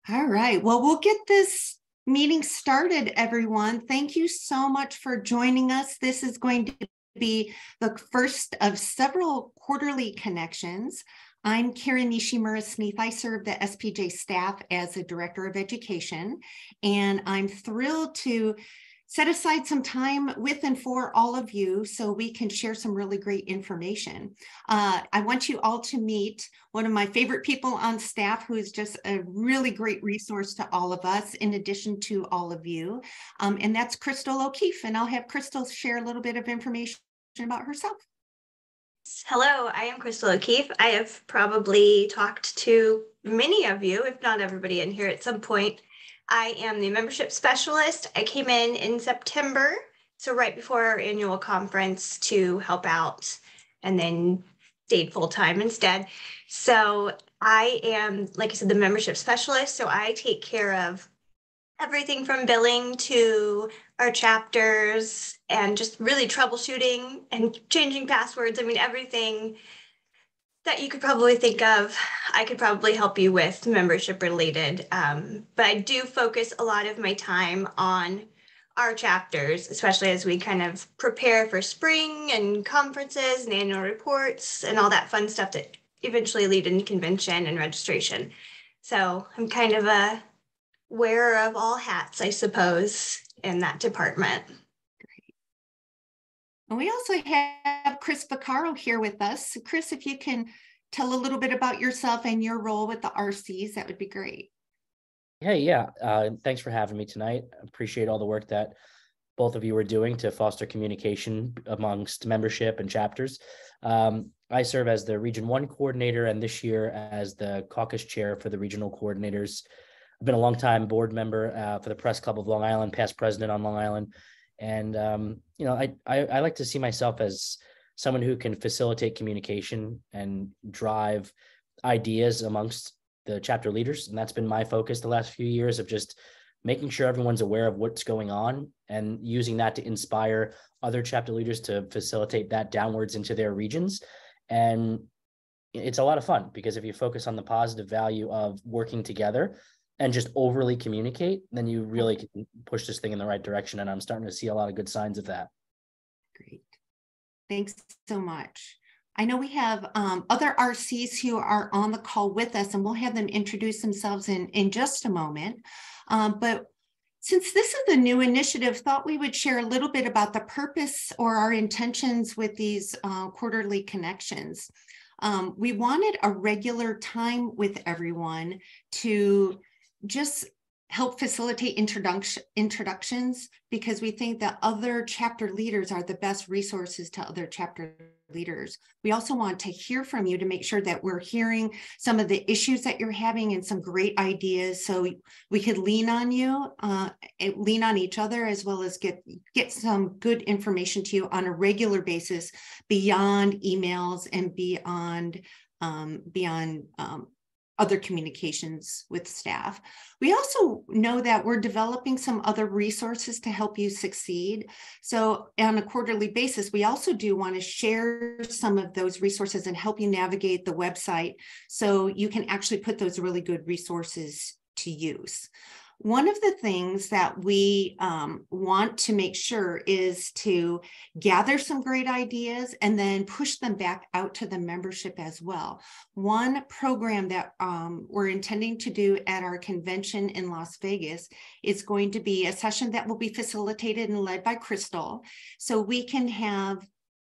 All right. Well, we'll get this meeting started, everyone. Thank you so much for joining us. This is going to be the first of several quarterly connections. I'm Karen Nishimura-Sneath. I serve the SPJ staff as the Director of Education, and I'm thrilled to set aside some time with and for all of you so we can share some really great information. I want you all to meet one of my favorite people on staff who is just a really great resource to all of us, in addition to all of you, and that's Crystal O'Keefe. And I'll have Crystal share a little bit of information about herself. Hello, I am Crystal O'Keefe. I have probably talked to many of you, if not everybody in here at some point. I am the membership specialist. I came in September, so right before our annual conference to help out, and then stayed full-time instead. So I am, like I said, the membership specialist. So I take care of everything from billing to our chapters and just really troubleshooting and changing passwords. I mean, everything that you could probably think of, I could probably help you with membership related. But I do focus a lot of my time on our chapters, especially as we kind of prepare for spring and conferences and annual reports and all that fun stuff that eventually lead into convention and registration. So I'm kind of a wearer of all hats, I suppose, in that department. And we also have Chris Vaccaro here with us. So Chris, if you can tell a little bit about yourself and your role with the RCs, that would be great. Hey, yeah. Thanks for having me tonight. I appreciate all the work that both of you are doing to foster communication amongst membership and chapters. I serve as the Region 1 coordinator, and this year as the caucus chair for the regional coordinators. I've been a longtime board member for the Press Club of Long Island, past president on Long Island. And, I like to see myself as someone who can facilitate communication and drive ideas amongst the chapter leaders. And that's been my focus the last few years, of just making sure everyone's aware of what's going on and using that to inspire other chapter leaders to facilitate that downwards into their regions. And it's a lot of fun, because if you focus on the positive value of working together and just overly communicate, then you really can push this thing in the right direction. And I'm starting to see a lot of good signs of that. Great. Thanks so much. I know we have other RCs who are on the call with us, and we'll have them introduce themselves in just a moment. But since this is a new initiative, thought we would share a little bit about the purpose or our intentions with these quarterly connections. We wanted a regular time with everyone to just help facilitate introductions, because we think that other chapter leaders are the best resources to other chapter leaders. We also want to hear from you to make sure that we're hearing some of the issues that you're having and some great ideas, so we could lean on you, lean on each other, as well as get some good information to you on a regular basis beyond emails and beyond other communications with staff. We also know that we're developing some other resources to help you succeed. So on a quarterly basis, we also do want to share some of those resources and help you navigate the website so you can actually put those really good resources to use. One of the things that we want to make sure is to gather some great ideas and then push them back out to the membership as well. One program that we're intending to do at our convention in Las Vegas is going to be a session that will be facilitated and led by Crystal, so we can have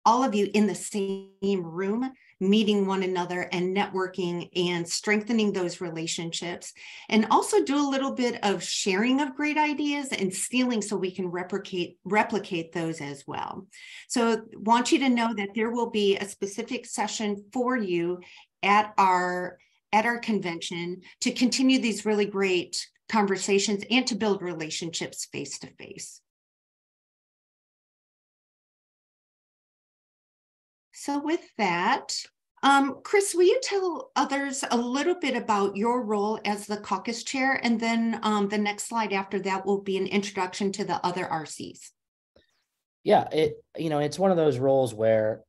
all of you in the same room, meeting one another and networking and strengthening those relationships, and also do a little bit of sharing of great ideas and stealing so we can replicate those as well. So want you to know that there will be a specific session for you at our convention to continue these really great conversations and to build relationships face to face. So with that, Chris, will you tell others a little bit about your role as the caucus chair? And then the next slide after that will be an introduction to the other RCs. Yeah, it's one of those roles where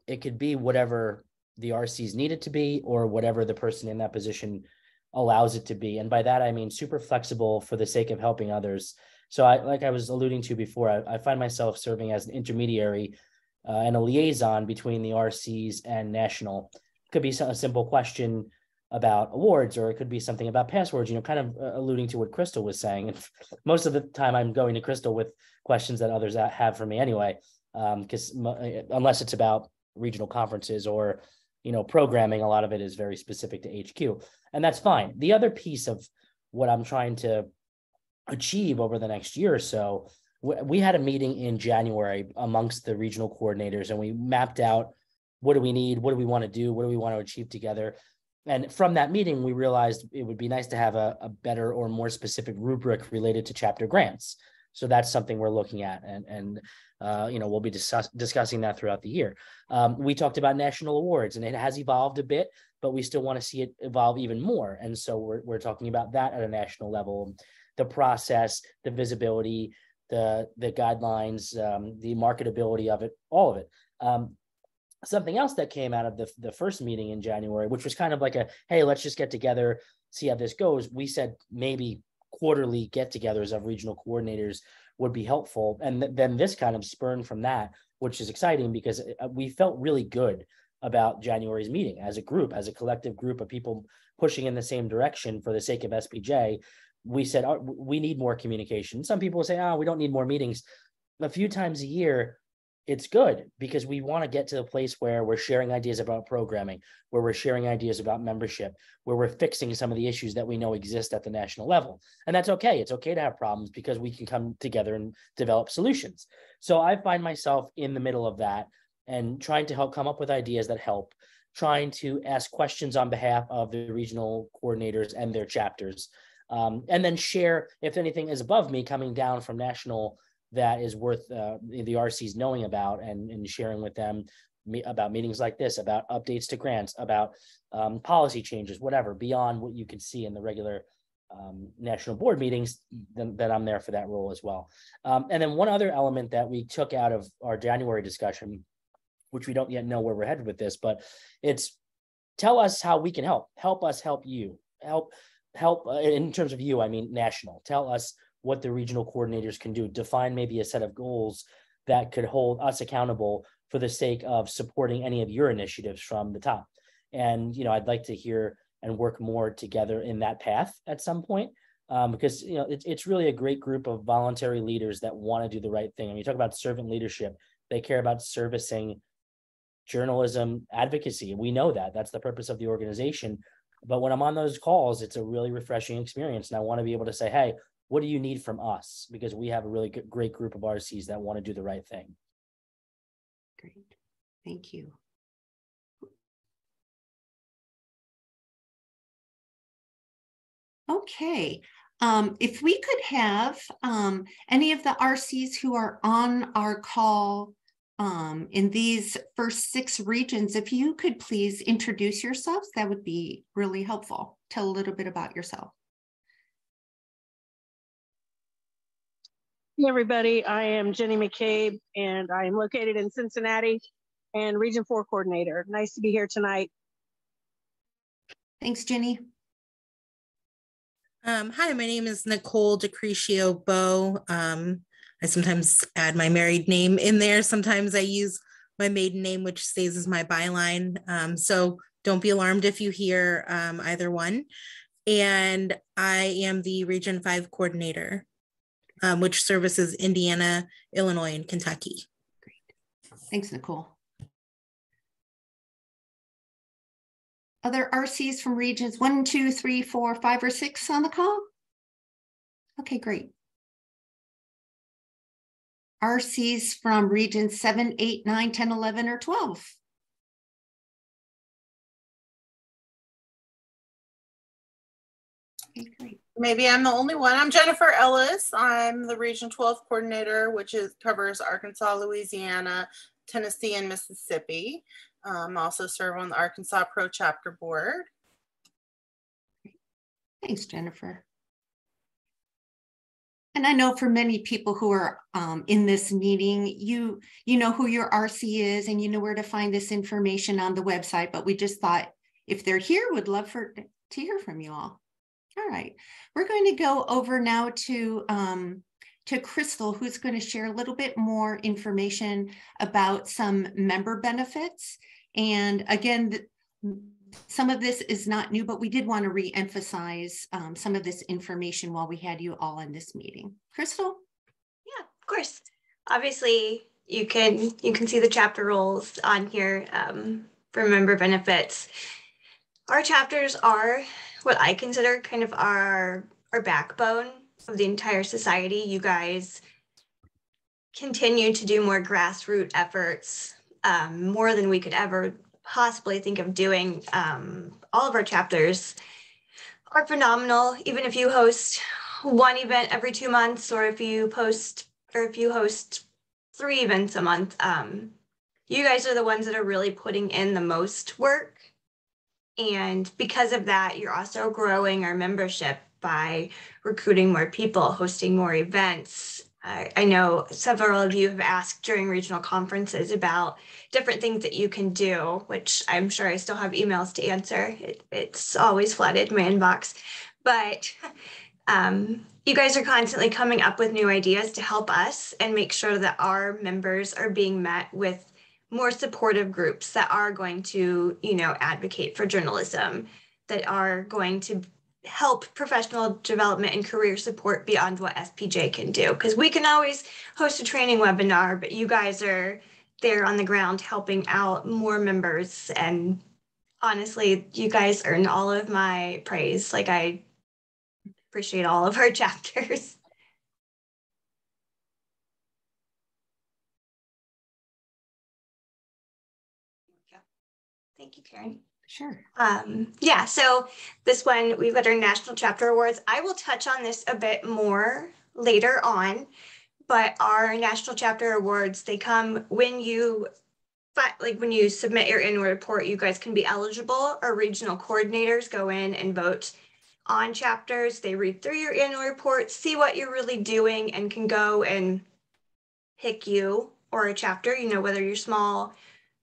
it could be whatever the RCs need it to be, or whatever the person in that position allows it to be. And by that, I mean super flexible for the sake of helping others. So like I was alluding to before, I find myself serving as an intermediary and a liaison between the RCs and national. Could be a simple question about awards, or it could be something about passwords, kind of alluding to what Crystal was saying. And most of the time I'm going to Crystal with questions that others have for me anyway, because unless it's about regional conferences or, programming, a lot of it is very specific to HQ, and that's fine. The other piece of what I'm trying to achieve over the next year or so, we had a meeting in January amongst the regional coordinators, and we mapped out what do we need, what do we want to do, what do we want to achieve together. And from that meeting, we realized it would be nice to have a better or more specific rubric related to chapter grants. So that's something we're looking at, and we'll be discussing that throughout the year. We talked about national awards, and it has evolved a bit, but we still want to see it evolve even more. And so we're talking about that at a national level, the process, the visibility, the guidelines, the marketability of it, all of it. Something else that came out of the first meeting in January, which was kind of like hey, let's just get together, see how this goes. We said maybe quarterly get-togethers of regional coordinators would be helpful. And then this kind of spurned from that, which is exciting because we felt really good about January's meeting as a group, as a collective group of people pushing in the same direction for the sake of SPJ. We said, we need more communication. Some people say, we don't need more meetings. A few times a year, it's good because we want to get to the place where we're sharing ideas about programming, where we're sharing ideas about membership, where we're fixing some of the issues that we know exist at the national level. And that's okay. It's okay to have problems because we can come together and develop solutions. So I find myself in the middle of that and trying to help come up with ideas that help, trying to ask questions on behalf of the regional coordinators and their chapters, and then share if anything is above me coming down from national that is worth the RCs knowing about and sharing with them about meetings like this, about updates to grants, about policy changes, whatever, beyond what you can see in the regular national board meetings, then I'm there for that role as well. And then one other element that we took out of our January discussion, which we don't yet know where we're headed with this, but it's tell us how we can help us help you, help in terms of you, I mean national, tell us what the regional coordinators can do, define maybe a set of goals that could hold us accountable for the sake of supporting any of your initiatives from the top. And, I'd like to hear and work more together in that path at some point, because, it's really a great group of voluntary leaders that want to do the right thing. And you talk about servant leadership, they care about servicing journalism advocacy. We know that that's the purpose of the organization. But when I'm on those calls, it's a really refreshing experience. And I want to be able to say, hey, what do you need from us? Because we have a really great group of RCs that want to do the right thing. Great. Thank you. Okay. If we could have any of the RCs who are on our call in these first 6 regions, if you could please introduce yourselves, that would be really helpful. Tell a little bit about yourself. Hey everybody, I am Jenny McCabe and I am located in Cincinnati and Region 4 coordinator. Nice to be here tonight. Thanks, Jenny. Hi, my name is Nicole Decretio Bow. I sometimes add my married name in there. Sometimes I use my maiden name, which stays as my byline. So don't be alarmed if you hear either one. And I am the Region 5 coordinator, which services Indiana, Illinois, and Kentucky. Great. Thanks, Nicole. Other RCs from regions 1, 2, 3, 4, 5, or 6 on the call? Okay, great. RCs from regions 7, 8, 9, 10, 11, or 12. Okay, great. Maybe I'm the only one. I'm Jennifer Ellis. I'm the Region 12 coordinator, which covers Arkansas, Louisiana, Tennessee, and Mississippi. Also serve on the Arkansas Pro Chapter Board. Thanks, Jennifer. And I know for many people who are in this meeting, you know who your RC is and you know where to find this information on the website, but we just thought if they're here, would love hear from you all. All right, we're going to go over now to Crystal, who's going to share a little bit more information about some member benefits. And again, some of this is not new, but we did want to re-emphasize some of this information while we had you all in this meeting. Crystal? Yeah, of course. Obviously, you can see the chapter roles on here for member benefits. Our chapters are what I consider kind of our backbone of the entire society. You guys continue to do more grassroots efforts, more than we could ever possibly think of doing. All of our chapters are phenomenal. Even if you host one event every 2 months, or if you host 3 events a month, you guys are the ones that are really putting in the most work. And because of that, you're also growing our membership by recruiting more people, hosting more events. I know several of you have asked during regional conferences about different things that you can do, which I'm sure I still have emails to answer. It's always flooded my inbox. But you guys are constantly coming up with new ideas to help us and make sure that our members are being met with more supportive groups that are going to, advocate for journalism, that are going to help professional development and career support beyond what SPJ can do. Because we can always host a training webinar, but you guys are there on the ground helping out more members. And honestly, you guys earn all of my praise. Like, I appreciate all of our chapters. Thank you, Karen. Sure. Yeah, so this one, we've got our National Chapter Awards. I will touch on this a bit more later on, but our National Chapter Awards, they come when you submit your annual report. You guys can be eligible. Our regional coordinators go in and vote on chapters. They read through your annual report, see what you're really doing, and can go and pick you or a chapter, whether you're small,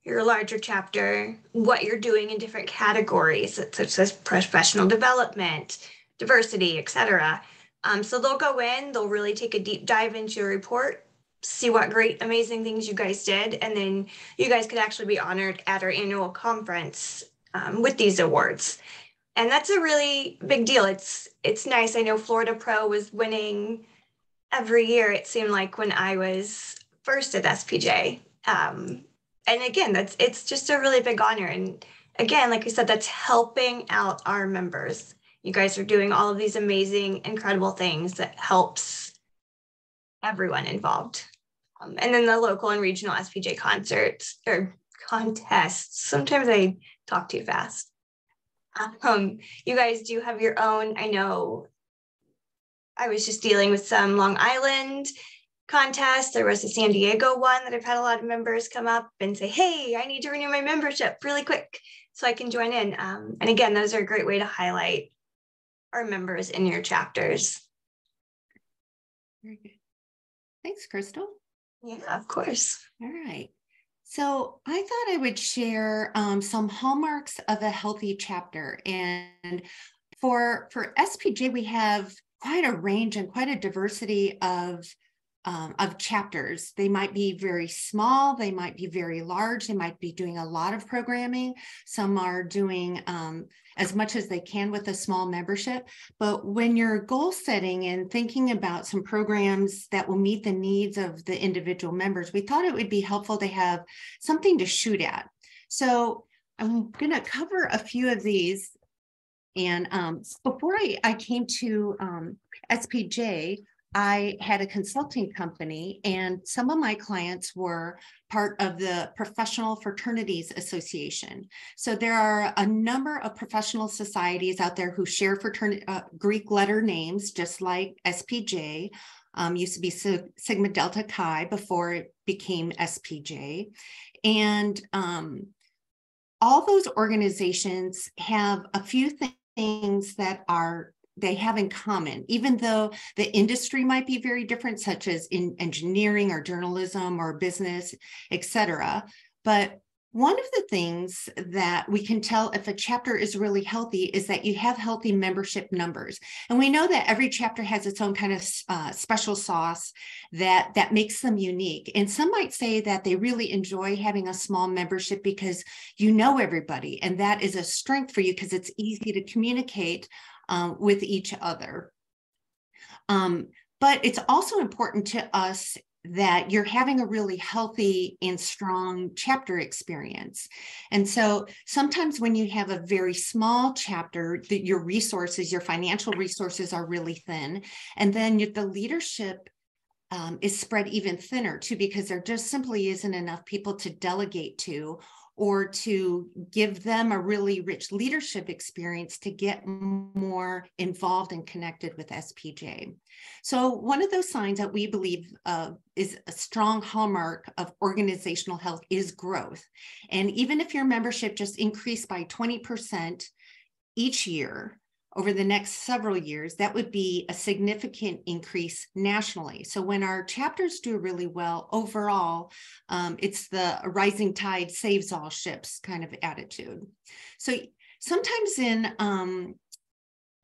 you're a larger chapter, what you're doing in different categories, such as professional development, diversity, etc. So they'll go in, they'll really take a deep dive into your report, see what great, amazing things you guys did, and then you guys could actually be honored at our annual conference with these awards. And that's a really big deal. It's nice. I know Florida Pro was winning every year, it seemed like, when I was first at SPJ. And again, it's just a really big honor. And again, like I said, that's helping out our members. You guys are doing all of these amazing, incredible things that helps everyone involved. And then the local and regional SPJ concerts or contests. Sometimes I talk too fast. You guys do have your own. I know I was just dealing with some Long Island contest. There was a San Diego one that I've had a lot of members come up and say, hey, I need to renew my membership really quick so I can join in. And again, those are a great way to highlight our members in your chapters. Very good. Thanks, Crystal. Yeah, of course. All right. So I thought I would share some hallmarks of a healthy chapter. And for SPJ, we have quite a range and quite a diversity of chapters. They might be very small, they might be very large, they might be doing a lot of programming. Some are doing as much as they can with a small membership. But when you're goal setting and thinking about some programs that will meet the needs of the individual members, we thought it would be helpful to have something to shoot at. So I'm going to cover a few of these. And before I came to SPJ, I had a consulting company, and some of my clients were part of the Professional Fraternities Association. So there are a number of professional societies out there who share Greek letter names, just like SPJ. Used to be Sigma Delta Chi before it became SPJ. And all those organizations have a few things that they have in common, even though the industry might be very different, such as in engineering or journalism or business, et cetera. But One of the things that we can tell if a chapter is really healthy is that you have healthy membership numbers. And we know that every chapter has its own kind of special sauce that makes them unique. And some might say that they really enjoy having a small membership because you know everybody, and that is a strength for you because it's easy to communicate with each other. But it's also important to us that you're having a really healthy and strong chapter experience. And so sometimes when you have a very small chapter, your resources, your financial resources are really thin. And then the leadership is spread even thinner too, because there just simply isn't enough people to delegate to or to give them a really rich leadership experience to get more involved and connected with SPJ. So one of those signs that we believe is a strong hallmark of organizational health is growth. And even if your membership just increased by 20% each year, over the next several years, that would be a significant increase nationally. So when our chapters do really well overall, it's the rising tide saves all ships kind of attitude. So sometimes in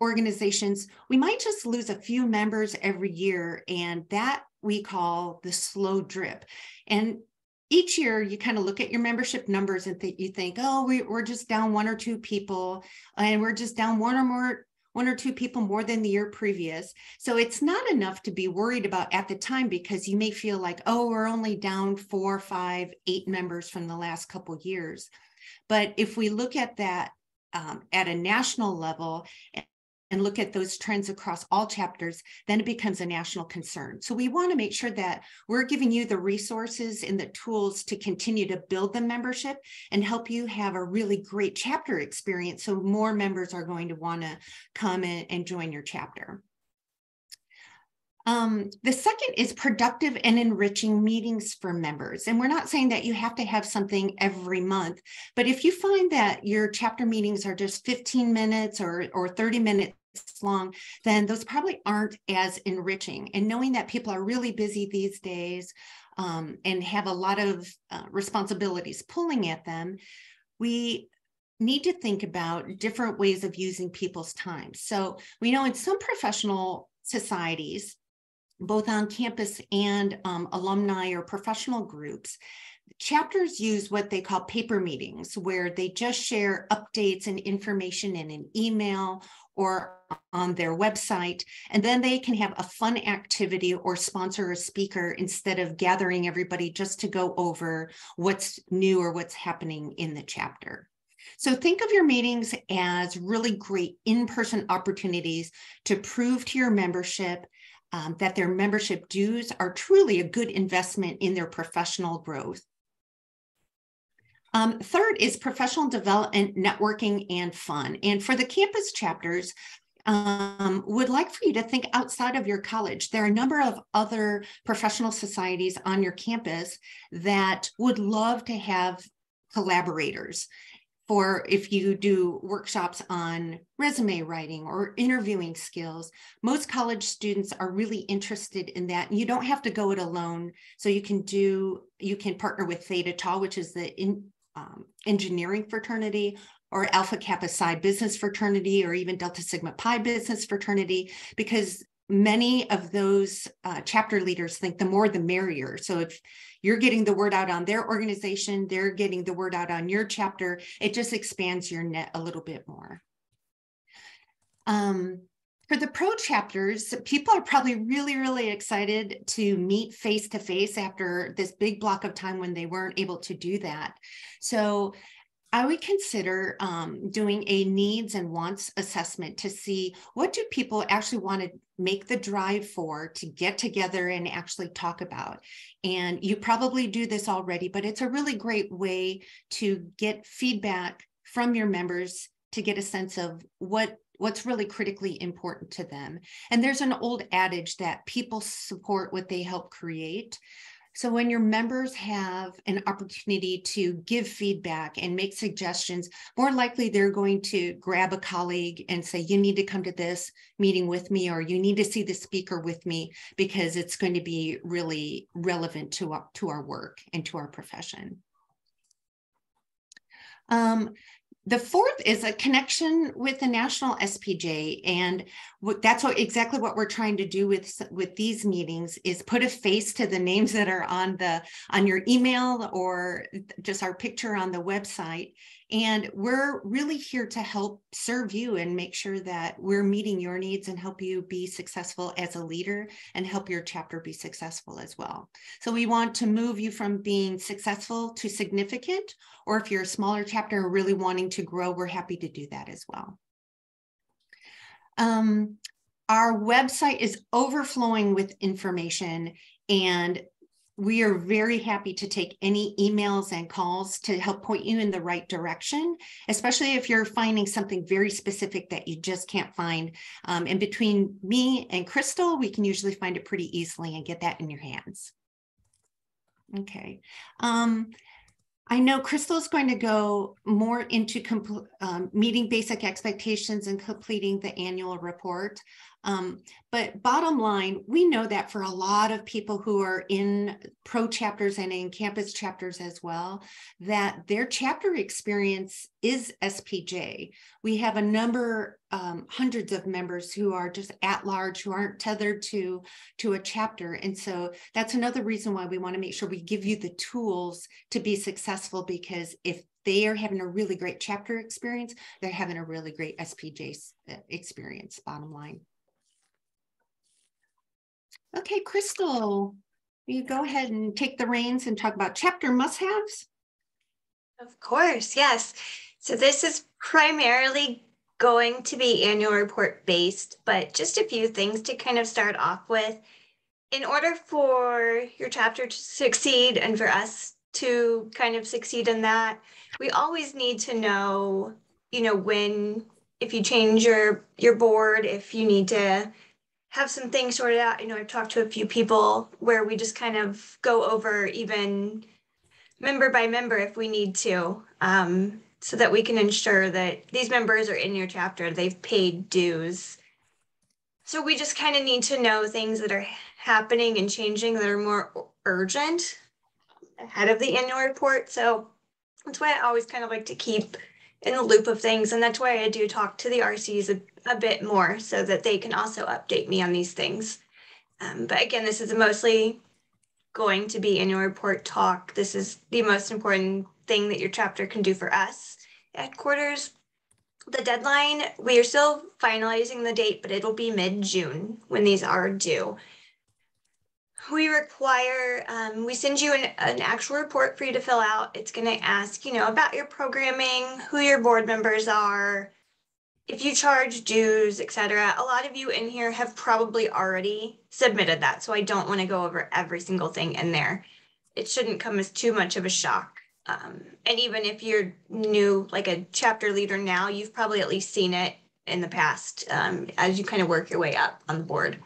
organizations, we might just lose a few members every year, and that we call the slow drip. And each year you kind of look at your membership numbers and you think, oh, we're just down one or two people, and we're just down one or two people more than the year previous. So it's not enough to be worried about at the time, because you may feel like, oh, we're only down 4, 5, 8 members from the last couple of years. But if we look at that at a national level and look at those trends across all chapters, then it becomes a national concern. So we want to make sure that we're giving you the resources and the tools to continue to build the membership and help you have a really great chapter experience, so more members are going to want to come in and join your chapter. The second is productive and enriching meetings for members. And we're not saying that you have to have something every month, but if you find that your chapter meetings are just 15 minutes or 30 minutes long, then those probably aren't as enriching. And knowing that people are really busy these days and have a lot of responsibilities pulling at them, we need to think about different ways of using people's time. So we know in some professional societies, both on campus and alumni or professional groups, chapters use what they call paper meetings, where they just share updates and information in an email or on their website, and then they can have a fun activity or sponsor a speaker instead of gathering everybody just to go over what's new or what's happening in the chapter. So think of your meetings as really great in-person opportunities to prove to your membership that their membership dues are truly a good investment in their professional growth. Third is professional development, networking, and fun. And for the campus chapters, would like for you to think outside of your college. There are a number of other professional societies on your campus that would love to have collaborators. For if you do workshops on resume writing or interviewing skills, most college students are really interested in that. You don't have to go it alone. So you can partner with Theta Tau, which is the engineering fraternity, or Alpha Kappa Psi business fraternity, or even Delta Sigma Pi business fraternity, because many of those chapter leaders think the more the merrier. So if you're getting the word out on their organization, they're getting the word out on your chapter, it just expands your net a little bit more. For the pro chapters, people are probably really, really excited to meet face-to-face after this big block of time when they weren't able to do that. So I would consider doing a needs and wants assessment to see what do people actually want to make the drive for, to get together and actually talk about. And you probably do this already, but it's a really great way to get feedback from your members to get a sense of what's really critically important to them. And there's an old adage that people support what they help create. So when your members have an opportunity to give feedback and make suggestions, more likely they're going to grab a colleague and say, you need to come to this meeting with me, or you need to see the speaker with me, because it's going to be really relevant to our work and to our profession. The fourth is a connection with the National SPJ, and that's exactly what we're trying to do with these meetings, is put a face to the names that are on your email or just our picture on the website. And we're really here to help serve you and make sure that we're meeting your needs and help you be successful as a leader and help your chapter be successful as well. So we want to move you from being successful to significant, or if you're a smaller chapter and really wanting to grow, we're happy to do that as well. Our website is overflowing with information, and we are very happy to take any emails and calls to help point you in the right direction, especially if you're finding something very specific that you just can't find. And between me and Crystal, we can usually find it pretty easily and get that in your hands. Okay. I know Crystal is going to go more into meeting basic expectations and completing the annual report. But bottom line, we know that for a lot of people who are in pro chapters and in campus chapters as well, that their chapter experience is SPJ. We have a number, hundreds of members who are just at large, who aren't tethered to a chapter. And so that's another reason why we want to make sure we give you the tools to be successful, because if they are having a really great chapter experience, they're having a really great SPJ experience, bottom line. Okay, Crystal, you go ahead and take the reins and talk about chapter must-haves. Of course, yes. So this is primarily going to be annual report based, but just a few things to kind of start off with. In order for your chapter to succeed and for us to kind of succeed in that, we always need to know, when, if you change your board, if you need to have some things sorted out. I've talked to a few people where we just kind of go over even member by member if we need to, so that we can ensure that these members are in your chapter, they've paid dues. So we just kind of need to know things that are happening and changing that are more urgent ahead of the annual report. So that's why I always kind of like to keep in the loop of things. And that's why I do talk to the RCs a bit more, so that they can also update me on these things. But again, this is mostly going to be annual report talk. This is the most important thing that your chapter can do for us at quarters. The deadline, we are still finalizing the date, but it'll be mid-June when these are due. We require, we send you an actual report for you to fill out. It's going to ask, about your programming, who your board members are, if you charge dues, etc. A lot of you in here have probably already submitted that, so I don't want to go over every single thing in there. It shouldn't come as too much of a shock. And even if you're new, like a chapter leader now, you've probably at least seen it in the past, as you kind of work your way up on the board.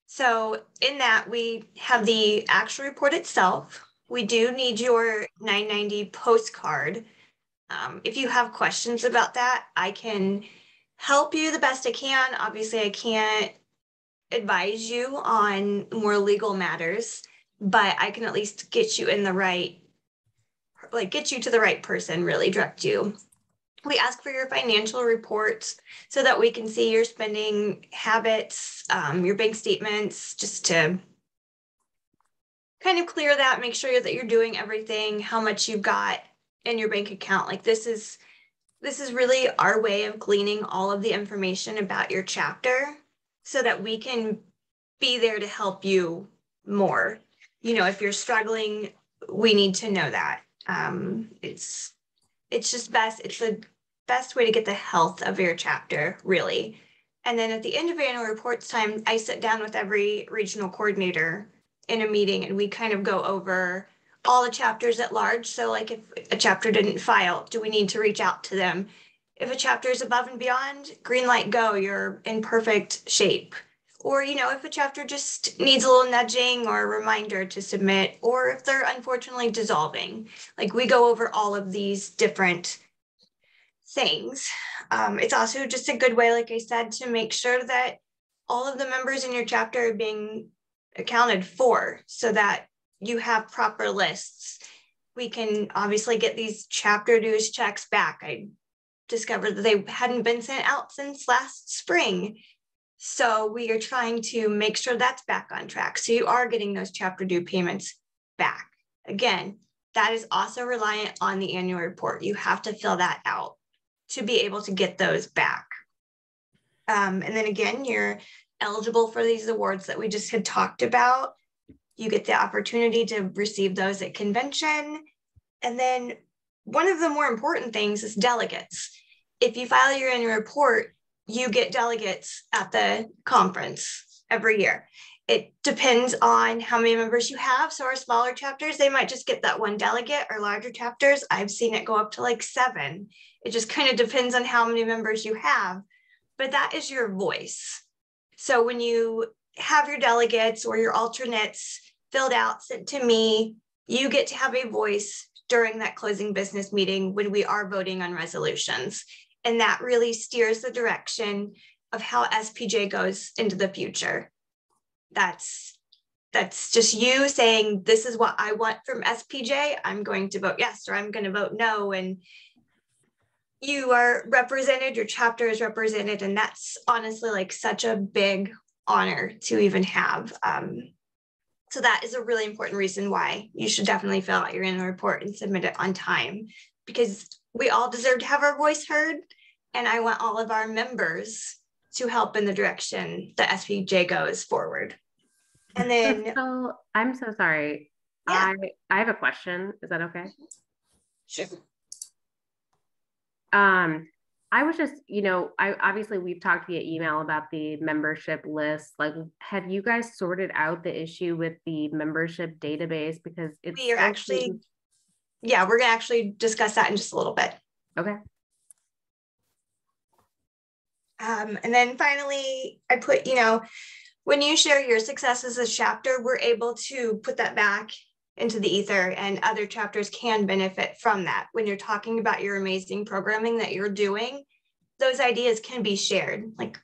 So in that, we have the actual report itself. We do need your 990 postcard. If you have questions about that, I can help you the best I can. Obviously, I can't advise you on more legal matters, but I can at least get you in the right, get you to the right person, really direct you. We ask for your financial reports so that we can see your spending habits, your bank statements, just to kind of clear that, make sure that you're doing everything, how much you've got in your bank account. Like this is really our way of gleaning all of the information about your chapter so that we can be there to help you more. If you're struggling, we need to know that. It's just best. It's the best way to get the health of your chapter, really. And then at the end of annual reports time, I sit down with every regional coordinator in a meeting, and we kind of go over all the chapters at large. So like if a chapter didn't file, do we need to reach out to them? If a chapter is above and beyond, green light, go, you're in perfect shape. Or, if a chapter just needs a little nudging or a reminder to submit, or if they're unfortunately dissolving, like we go over all of these different things. It's also just a good way, like I said, to make sure that all of the members in your chapter are being accounted for so that you have proper lists. We can obviously get these chapter dues checks back. I discovered that they hadn't been sent out since last spring. So we are trying to make sure that's back on track. So you are getting those chapter due payments back. Again, that is also reliant on the annual report. You have to fill that out to be able to get those back. And then again, you're eligible for these awards that we just had talked about. You get the opportunity to receive those at convention. And then one of the more important things is delegates. If you file your annual report, you get delegates at the conference every year. It depends on how many members you have. So our smaller chapters, they might just get that one delegate. Or larger chapters, I've seen it go up to like 7. It just kind of depends on how many members you have. But that is your voice. So when you have your delegates or your alternates filled out, sent to me, you get to have a voice during that closing business meeting when we are voting on resolutions. And that really steers the direction of how SPJ goes into the future. That's just you saying, this is what I want from SPJ. I'm going to vote yes, or I'm going to vote no. And you are represented, your chapter is represented. And that's honestly like such a big honor to even have. So that is a really important reason why you should definitely fill out your annual report and submit it on time, because we all deserve to have our voice heard. And I want all of our members to help in the direction that SPJ goes forward. And then so I'm so sorry. Yeah. I have a question. Is that okay? Sure. I was just, obviously we've talked via email about the membership list. Like, have you guys sorted out the issue with the membership database? Because it's we are actually, yeah, we're gonna actually discuss that in just a little bit. Okay. And then finally, I put, when you share your successes as chapter, we're able to put that back into the ether, and other chapters can benefit from that. When you're talking about your amazing programming that you're doing, those ideas can be shared. Like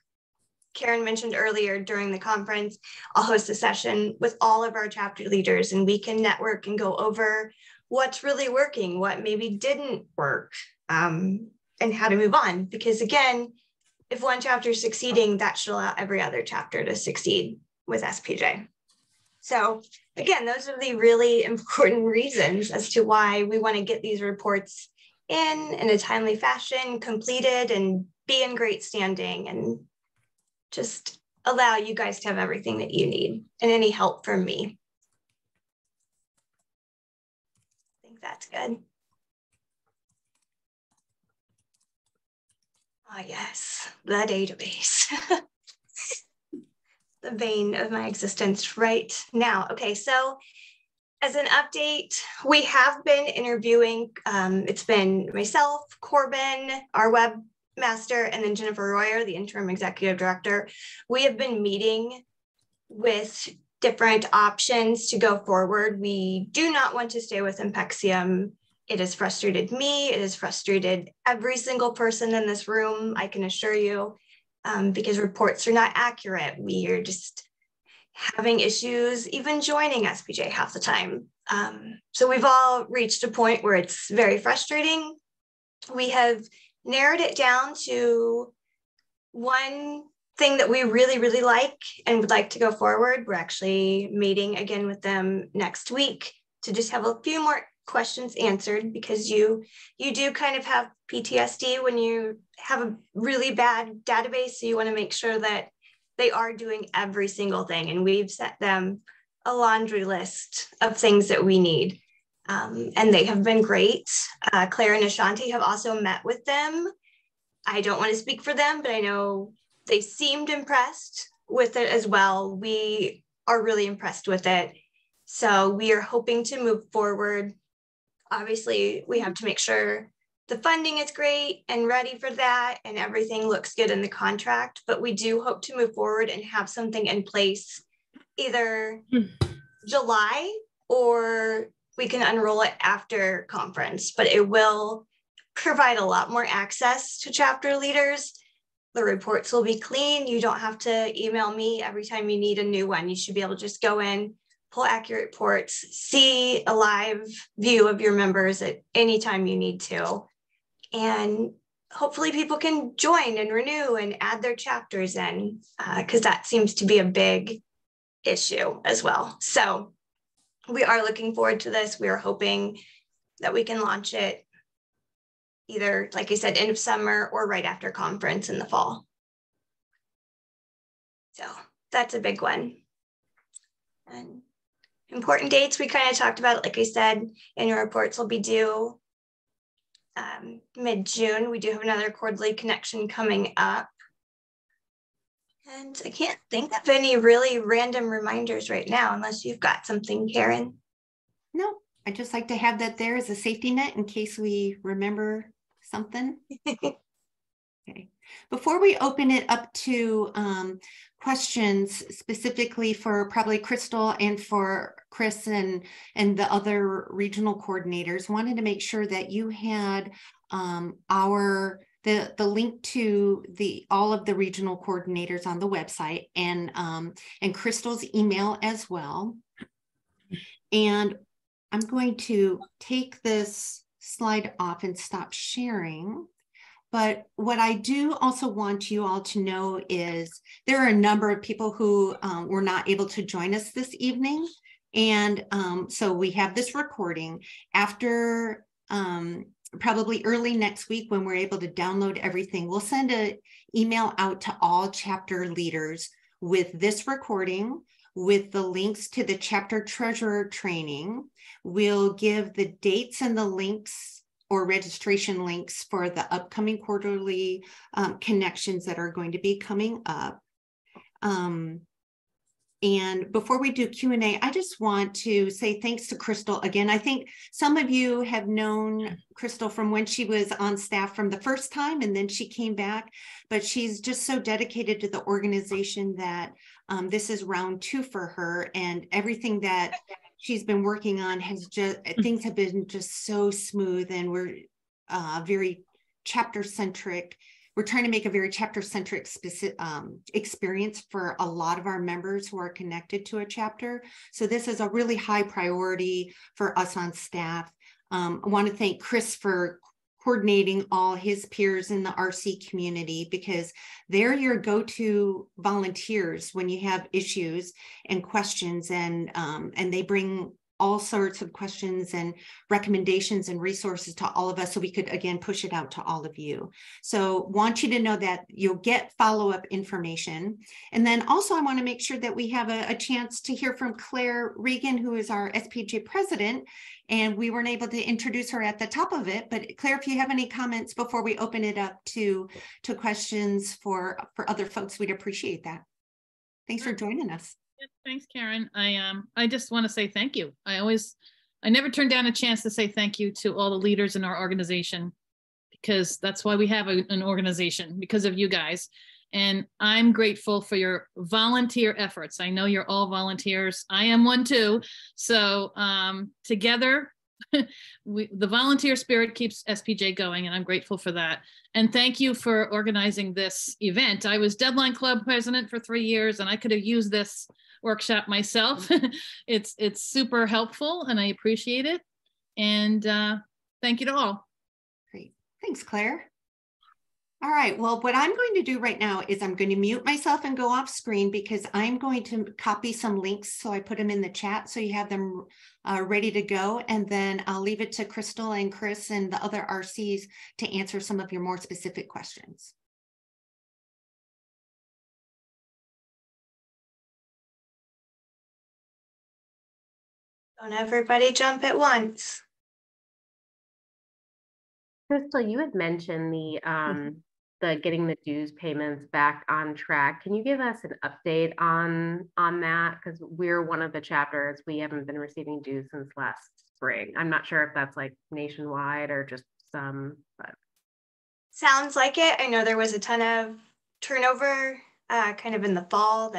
Karen mentioned earlier during the conference, I'll host a session with all of our chapter leaders, and we can network and go over what's really working, what maybe didn't work, and how to move on. Because again, if one chapter is succeeding, that should allow every other chapter to succeed with SPJ. So again, those are the really important reasons as to why we want to get these reports in a timely fashion, completed, and be in great standing, and just allow you guys to have everything that you need and any help from me. I think that's good. Ah, yes, the database. The vein of my existence right now. Okay, so as an update, we have been interviewing, it's been myself, Corbin, our webmaster, and then Jennifer Royer, the interim executive director. We have been meeting with different options to go forward. We do not want to stay with Impexium. It has frustrated me. It has frustrated every single person in this room, I can assure you. Because reports are not accurate. We are just having issues even joining SPJ half the time. So we've all reached a point where it's very frustrating. We have narrowed it down to one thing that we really, really like and would like to go forward. We're actually meeting again with them next week to just have a few more questions answered, because you do kind of have PTSD when you have a really bad database. So you want to make sure that they are doing every single thing. And we've set them a laundry list of things that we need. And they have been great. Claire and Ashanti have also met with them. I don't want to speak for them, but I know they seemed impressed with it as well. We are really impressed with it. So we are hoping to move forward. Obviously, we have to make sure the funding is great and ready for that, and everything looks good in the contract, but we do hope to move forward and have something in place either July, or we can unroll it after conference, but it will provide a lot more access to chapter leaders. The reports will be clean. You don't have to email me every time you need a new one. You should be able to just go in, pull accurate reports, see a live view of your members at any time you need to. And hopefully people can join and renew and add their chapters in, because that seems to be a big issue as well. So we are looking forward to this. We are hoping that we can launch it either, like I said, end of summer or right after conference in the fall. So that's a big one. And important dates, we kind of talked about, like I said, annual reports will be due mid-June. We do have another quarterly connection coming up. And I can't think of any really random reminders right now, unless you've got something, Karen. No, I just like to have that there as a safety net in case we remember something. Okay. Before we open it up to questions specifically for probably Crystal and for Chris and the other regional coordinators, wanted to make sure that you had the link to all of the regional coordinators on the website, and Crystal's email as well. And I'm going to take this slide off and stop sharing. But what I do also want you all to know is there are a number of people who were not able to join us this evening. And so we have this recording. After probably early next week, when we're able to download everything, we'll send an email out to all chapter leaders with this recording, with the links to the chapter treasurer training. We'll give the dates and the links or registration links for the upcoming quarterly connections that are going to be coming up. And before we do Q&A, I just want to say thanks to Crystal again. I think some of you have known Crystal from when she was on staff from the first time, and then she came back, but she's just so dedicated to the organization that this is round 2 for her, and everything that she's been working on has just, things have been just so smooth, and we're very chapter centric. We're trying to make a very chapter-centric experience for a lot of our members who are connected to a chapter. So this is a really high priority for us on staff. I want to thank Chris for coordinating all his peers in the RC community, because they're your go-to volunteers when you have issues and questions, and they bring all sorts of questions and recommendations and resources to all of us, so we could, again, push it out to all of you. So want you to know that you'll get follow-up information. And then also I want to make sure that we have a chance to hear from Claire Regan, who is our SPJ president. And we weren't able to introduce her at the top of it, but Claire, if you have any comments before we open it up to questions for other folks, we'd appreciate that. Thanks for joining us. Thanks, Karen. I just want to say thank you. I never turn down a chance to say thank you to all the leaders in our organization, because that's why we have an organization, because of you guys. And I'm grateful for your volunteer efforts. I know you're all volunteers. I am one too. So together, the volunteer spirit keeps SPJ going, and I'm grateful for that. And thank you for organizing this event. I was Deadline Club president for 3 years, and I could have used this workshop myself. It's super helpful, and I appreciate it. And thank you to all. Great. Thanks, Claire. All right, well, what I'm going to do right now is I'm going to mute myself and go off screen, because I'm going to copy some links. So I put them in the chat so you have them ready to go. And then I'll leave it to Crystal and Chris and the other RCs to answer some of your more specific questions. Don't everybody jump at once. Crystal, you had mentioned the getting the dues payments back on track. Can you give us an update on that? Because we're one of the chapters, we haven't been receiving dues since last spring. I'm not sure if that's like nationwide or just some, but. Sounds like it. I know there was a ton of turnover kind of in the fall,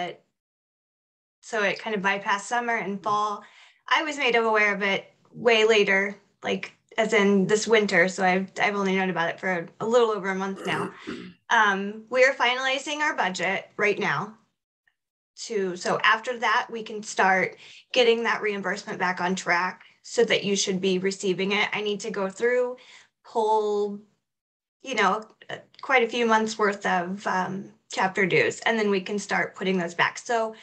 so it kind of bypassed summer and fall. I was made aware of it way later, like as in this winter. So I've only known about it for a little over a month now. We are finalizing our budget right now. so after that, we can start getting that reimbursement back on track so that you should be receiving it. I need to go through whole, quite a few months worth of chapter dues, and then we can start putting those back. So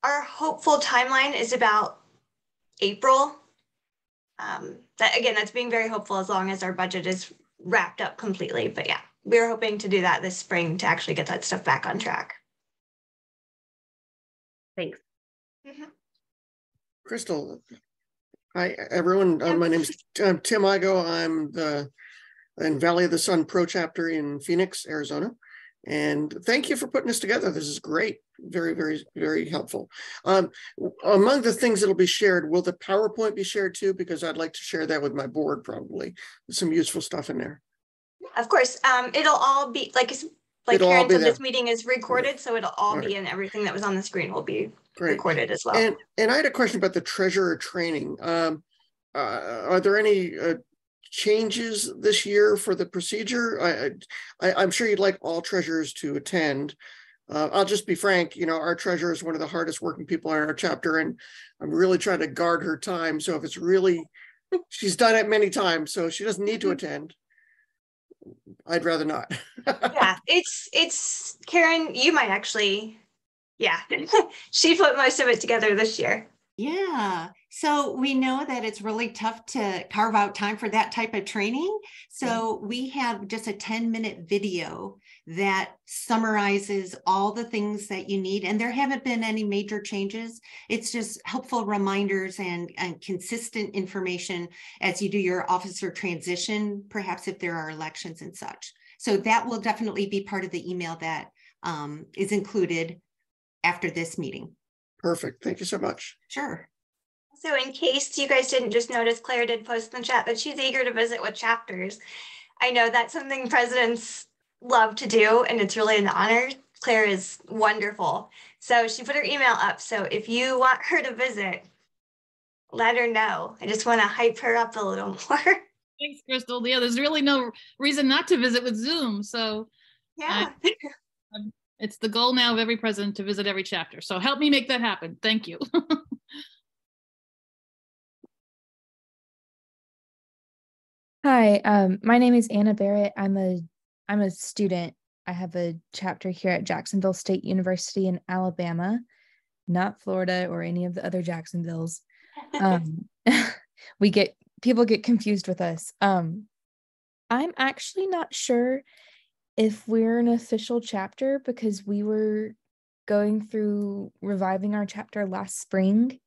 our hopeful timeline is about April. That's being very hopeful as long as our budget is wrapped up completely. But yeah, we're hoping to do that this spring to actually get that stuff back on track. Thanks. Mm-hmm. Crystal, hi everyone. My name is Tim Igo. I'm in Valley of the Sun Pro Chapter in Phoenix, Arizona. And thank you for putting this together. This is great. Very, very, very helpful. Among the things that'll be shared, will the PowerPoint be shared too? Because I'd like to share that with my board probably. There's some useful stuff in there. Of course. It'll all be like Karen said, this meeting is recorded, so it'll all be in everything that was on the screen will be recorded as well. And I had a question about the treasurer training. Are there any changes this year for the procedure? I'm sure you'd like all treasurers to attend. I'll just be frank, our treasurer is one of the hardest working people in our chapter, and I'm really trying to guard her time. So if it's really, she's done it many times, so she doesn't need to attend. I'd rather not. Yeah, it's Karen, you might actually, she put most of it together this year. Yeah. So we know that it's really tough to carve out time for that type of training. So we have just a 10-minute video that summarizes all the things that you need. And there haven't been any major changes. It's just helpful reminders and consistent information as you do your officer transition, perhaps if there are elections and such. So that will definitely be part of the email that is included after this meeting. Perfect. Thank you so much. Sure. So in case you guys didn't just notice, Claire did post in the chat that she's eager to visit with chapters. I know that's something presidents love to do, and it's really an honor. Claire is wonderful. So she put her email up. So if you want her to visit, let her know. I just want to hype her up a little more. Thanks, Crystal. Yeah, there's really no reason not to visit with Zoom. So yeah. It's the goal now of every president to visit every chapter. So help me make that happen. Thank you. Hi, my name is Anna Barrett. I'm a student. I have a chapter here at Jacksonville State University in Alabama, not Florida or any of the other Jacksonvilles. People get confused with us. I'm actually not sure if we're an official chapter because we were going through reviving our chapter last spring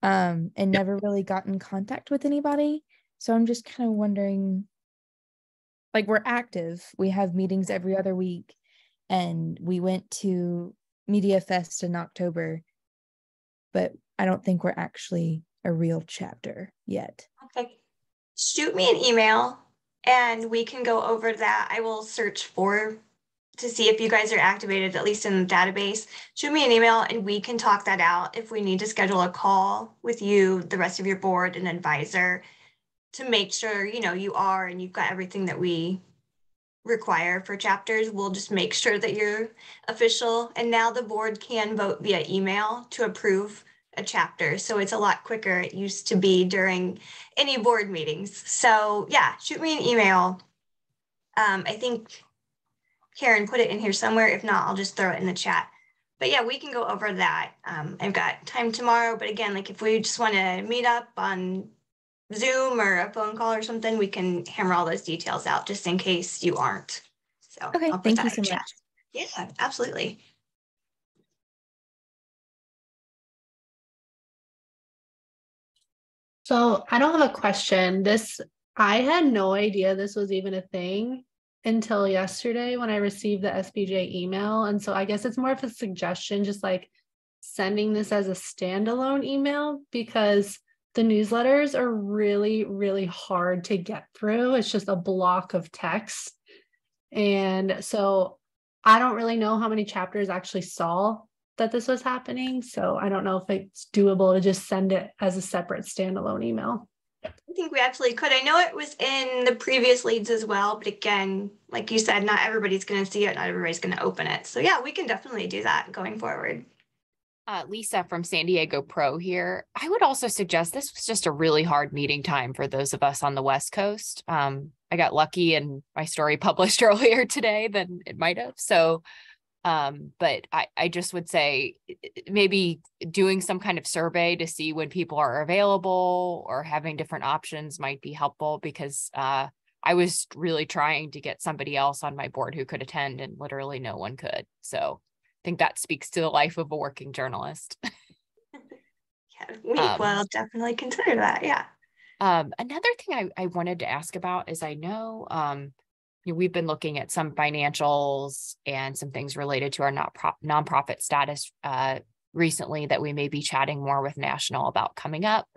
and never really got in contact with anybody. So I'm just kind of wondering, like, we're active. We have meetings every other week, and we went to Media Fest in October, but I don't think we're actually a real chapter yet. Okay. Shoot me an email and we can go over that. I will search to see if you guys are activated, at least in the database. Shoot me an email and we can talk that out if we need to schedule a call with you, the rest of your board and advisor, to make sure, you are and you've got everything that we require for chapters. We'll just make sure that you're official. And now the board can vote via email to approve a chapter. So it's a lot quicker. It used to be during any board meetings. So yeah, shoot me an email. I think Karen put it in here somewhere. If not, I'll just throw it in the chat. But yeah, we can go over that. I've got time tomorrow. But again, like if we just want to meet up on Zoom or a phone call or something, we can hammer all those details out just in case you aren't. So okay, thank you so much. Yeah, absolutely. So I don't have a question. I had no idea this was even a thing until yesterday when I received the SBJ email. And so I guess it's more of a suggestion, just like sending this as a standalone email, because the newsletters are really, really hard to get through. It's just a block of text. And so I don't really know how many chapters actually saw that this was happening. So I don't know if it's doable to just send it as a separate standalone email. I think we absolutely could. I know it was in the previous leads as well, but again, like you said, not everybody's going to see it, not everybody's going to open it. So yeah, we can definitely do that going forward. Lisa from San Diego Pro here. I would also suggest this was just a really hard meeting time for those of us on the West Coast. I got lucky and my story published earlier today than it might have. So, but I just would say maybe doing some kind of survey to see when people are available or having different options might be helpful, because I was really trying to get somebody else on my board who could attend and literally no one could. So I think that speaks to the life of a working journalist. Yeah, we will definitely consider that. Yeah. Another thing I wanted to ask about is, I know we've been looking at some financials and some things related to our nonprofit status recently that we may be chatting more with National about coming up.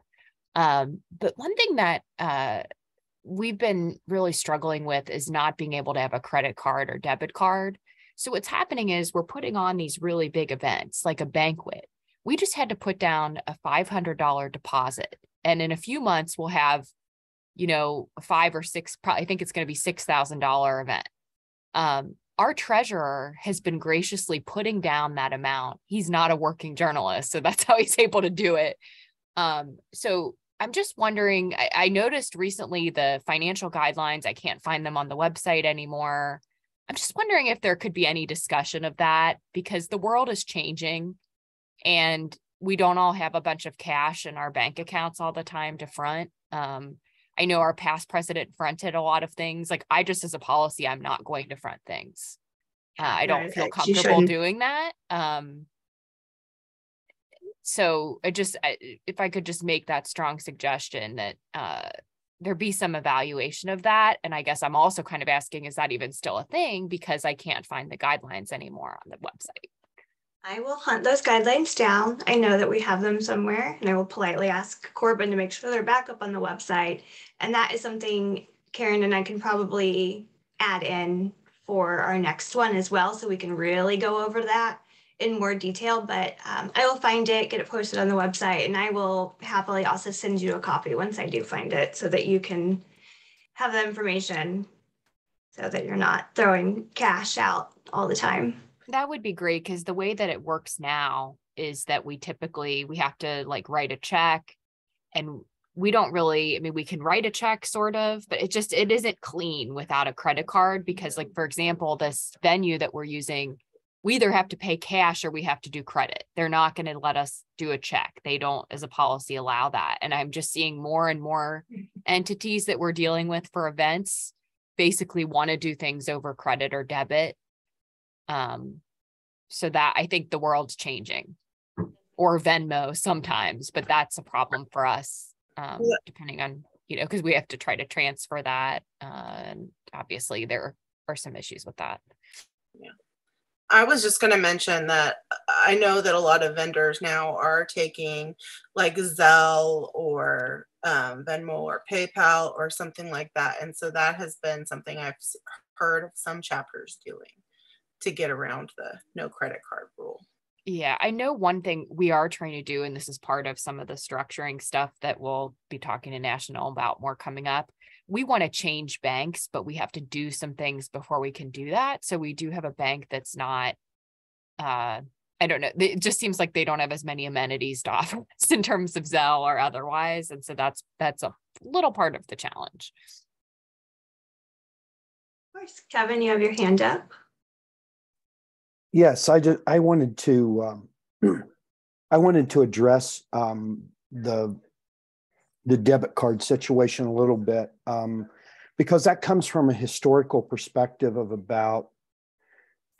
But one thing that we've been really struggling with is not being able to have a credit card or debit card. So what's happening is we're putting on these really big events like a banquet. We just had to put down a $500 deposit. And in a few months, we'll have, a 5 or 6, I think it's going to be $6,000 event. Our treasurer has been graciously putting down that amount. He's not a working journalist, so that's how he's able to do it. So I'm just wondering, I noticed recently the financial guidelines, I can't find them on the website anymore. I'm just wondering if there could be any discussion of that, because the world is changing and we don't all have a bunch of cash in our bank accounts all the time to front. I know our past president fronted a lot of things. Like, I just, as a policy, I'm not going to front things. I don't feel comfortable doing that. So if I could just make that strong suggestion that there be some evaluation of that. And I guess I'm also kind of asking, is that even still a thing? Because I can't find the guidelines anymore on the website. I will hunt those guidelines down. I know that we have them somewhere, and I will politely ask Corbin to make sure they're back up on the website. And that is something Karen and I can probably add in for our next one as well, so we can really go over that in more detail. But I will find it, get it posted on the website, and I will happily also send you a copy once I do find it, so that you can have the information so that you're not throwing cash out all the time. That would be great, because the way that it works now is that we have to like write a check, and we don't really, we can write a check sort of, but it isn't clean without a credit card, because like, for example, this venue that we're using, we either have to pay cash or we have to do credit. They're not going to let us do a check. They don't, as a policy, allow that. And I'm just seeing more and more entities that we're dealing with for events basically want to do things over credit or debit. So that, I think the world's changing, or Venmo sometimes, but that's a problem for us, depending on, because we have to try to transfer that. And obviously there are some issues with that. Yeah. I was just going to mention that I know that a lot of vendors now are taking like Zelle or Venmo or PayPal or something like that. And so that has been something I've heard of some chapters doing to get around the no credit card rule. Yeah, I know one thing we are trying to do, and this is part of some of the structuring stuff that we'll be talking to National about more coming up. We want to change banks, but we have to do some things before we can do that. So we do have a bank that's not, I don't know, it just seems like they don't have as many amenities to offer us in terms of Zelle or otherwise. And so that's a little part of the challenge. Of course. Kevin, you have your hand up. Yes, I wanted to address the debit card situation a little bit, because that comes from a historical perspective of about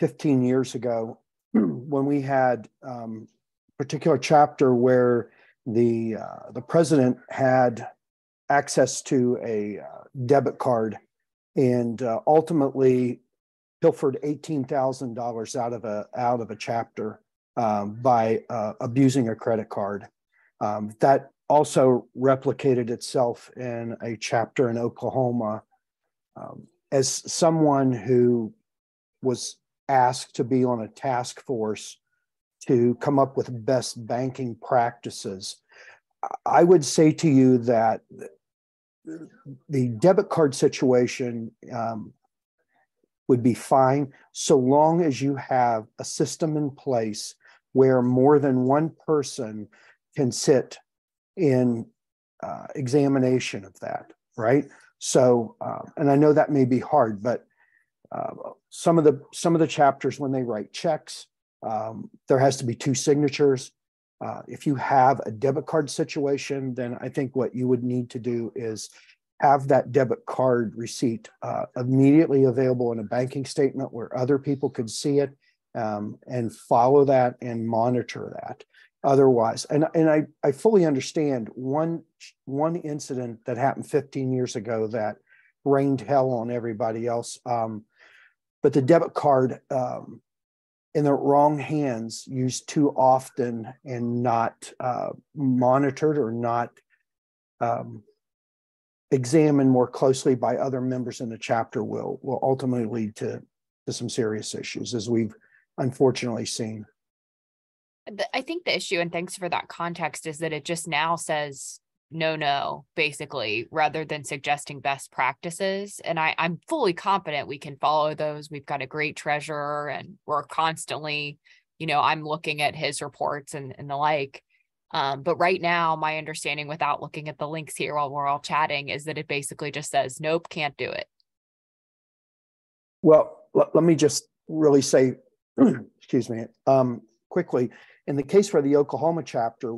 15 years ago, when we had a particular chapter where the president had access to a debit card, and ultimately pilfered $18,000 out of a chapter by abusing a credit card. That also replicated itself in a chapter in Oklahoma. As someone who was asked to be on a task force to come up with best banking practices, I would say to you that the debit card situation would be fine so long as you have a system in place where more than one person can sit in examination of that, right? So, and I know that may be hard, but some of the chapters, when they write checks, there has to be 2 signatures. If you have a debit card situation, then I think what you would need to do is have that debit card receipt immediately available in a banking statement where other people could see it, and follow that and monitor that. Otherwise, and I fully understand one incident that happened 15 years ago that rained hell on everybody else. But the debit card in the wrong hands, used too often and not monitored or not examined more closely by other members in the chapter will ultimately lead to some serious issues, as we've unfortunately seen. I think the issue, and thanks for that context, is that it just now says no, basically, rather than suggesting best practices. And I'm fully confident we can follow those. We've got a great treasurer, and we're constantly, I'm looking at his reports and the like. But right now, my understanding, without looking at the links here while we're all chatting, is that it basically just says, nope, can't do it. Well, let me just really say, excuse me, quickly. In the case for the Oklahoma chapter,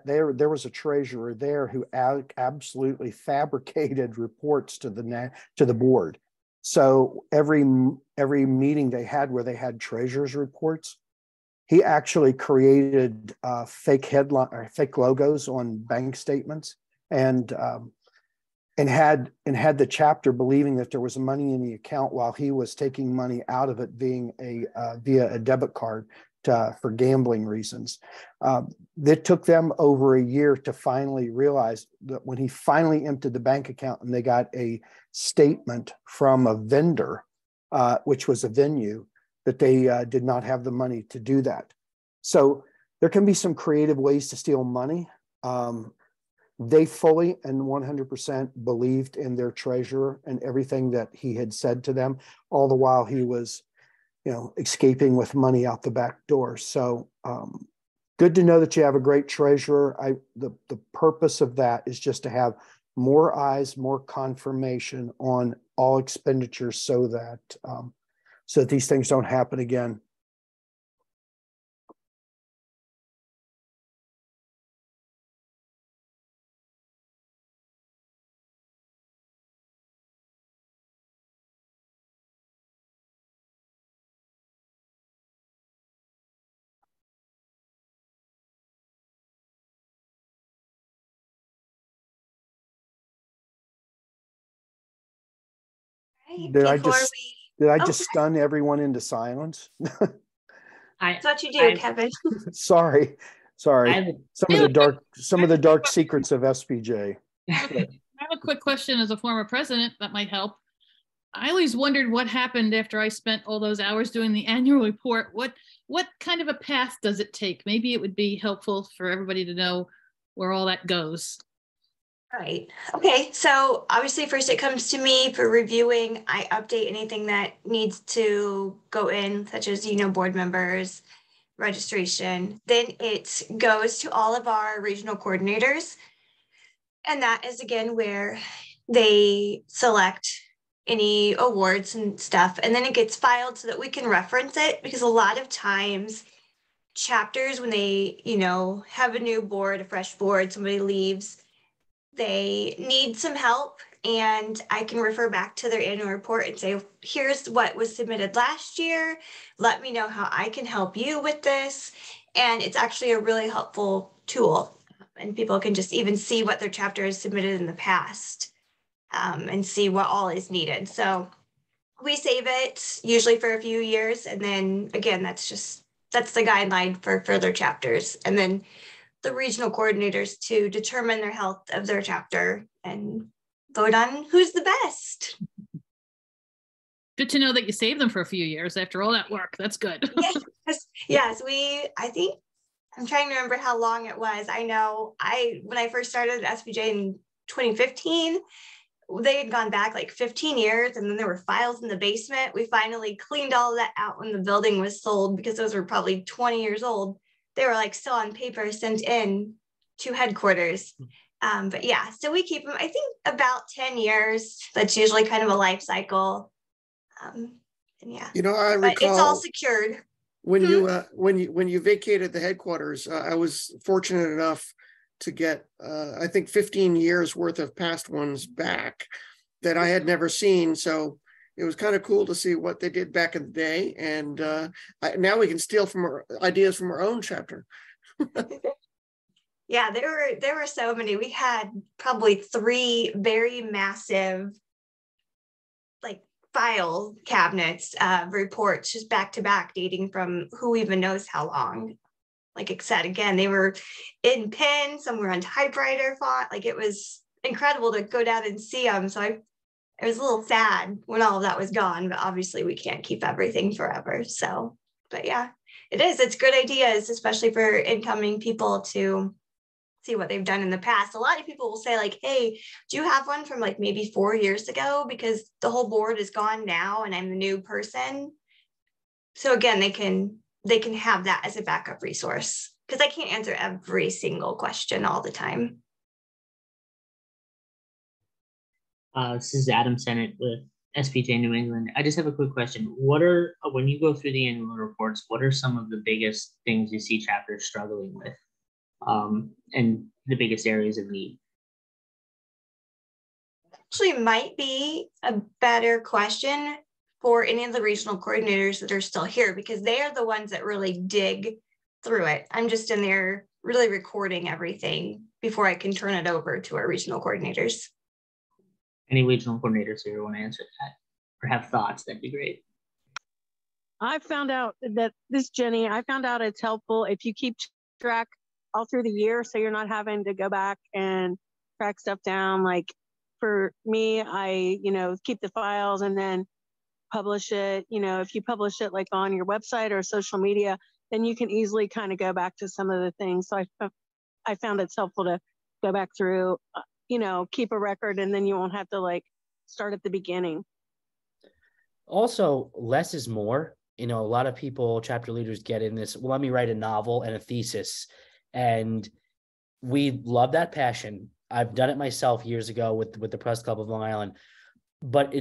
there was a treasurer there who absolutely fabricated reports to the board. So every meeting they had where they had treasurer's reports, he actually created fake headline or fake logos on bank statements, and had the chapter believing that there was money in the account while he was taking money out of it via a debit card for gambling reasons. It took them over a year to finally realize that when he finally emptied the bank account and they got a statement from a vendor, which was a venue, that they did not have the money to do that. So there can be some creative ways to steal money. They fully and 100% believed in their treasurer and everything that he had said to them, all the while he was escaping with money out the back door. So good to know that you have a great treasurer. The purpose of that is just to have more eyes, more confirmation on all expenditures so that these things don't happen again. Did I just stun everyone into silence? That's what you do, Kevin. Sorry. Some of the dark secrets of SPJ. I have a quick question as a former president that might help. I always wondered what happened after I spent all those hours doing the annual report. What kind of a path does it take? Maybe it would be helpful for everybody to know where all that goes. Right. Okay. So obviously first it comes to me for reviewing. I update anything that needs to go in, such as, board members, registration. Then it goes to all of our regional coordinators. And that is again where they select any awards and stuff. And then it gets filed so that we can reference it, because a lot of times chapters, when they, have a new board, a fresh board, somebody leaves, they need some help, and I can refer back to their annual report and say, here's what was submitted last year. Let me know how I can help you with this. And it's actually a really helpful tool. And people can just even see what their chapter has submitted in the past, and see what all is needed. So we save it usually for a few years. And then again, that's the guideline for further chapters. And then the regional coordinators to determine their health of their chapter and vote on who's the best. Good to know that you saved them for a few years after all that work. That's good. Yes, I think, I'm trying to remember how long it was. I know when I first started at SPJ in 2015, they had gone back like 15 years, and then there were files in the basement. We finally cleaned all of that out when the building was sold, because those were probably 20 years old. they were like still on paper sent in to headquarters. But yeah, so we keep them, I think about 10 years. That's usually kind of a life cycle. And yeah, I but recall it's all secured. when you vacated the headquarters. I was fortunate enough to get I think 15 years worth of past ones back that I had never seen. So it was kind of cool to see what they did back in the day. And now we can steal from ideas from our own chapter. Yeah, there were so many. We had probably 3 very massive like file cabinets of reports just back to back, dating from who even knows how long. Like I said, again, they were in pen, some were on typewriter font. Like it was incredible to go down and see them. So it was a little sad when all of that was gone, but obviously we can't keep everything forever. So, but yeah, it's good ideas, especially for incoming people to see what they've done in the past. A lot of people will say like, hey, do you have one from like maybe 4 years ago? Because the whole board is gone now and I'm the new person. So again, they can have that as a backup resource, because I can't answer every single question all the time. This is Adam Sennett with SPJ New England. I just have a quick question. When you go through the annual reports, what are some of the biggest things you see chapters struggling with? And the biggest areas of need? Actually might be a better question for any of the regional coordinators that are still here, because they are the ones that really dig through it. I'm just in there really recording everything before I can turn it over to our regional coordinators. Any regional coordinators here want to answer that or have thoughts? That'd be great. I found out that Jenny, I found out it's helpful if you keep track all through the year, so you're not having to go back and track stuff down. Like for me, I, keep the files and then publish it. If you publish it like on your website or social media, then you can easily kind of go back to some of the things. So I found it's helpful to go back through, keep a record, and then you won't have to like start at the beginning. Also, less is more. A lot of people, chapter leaders, get in this, well, let me write a novel and a thesis. And we love that passion. I've done it myself years ago with the Press Club of Long Island, but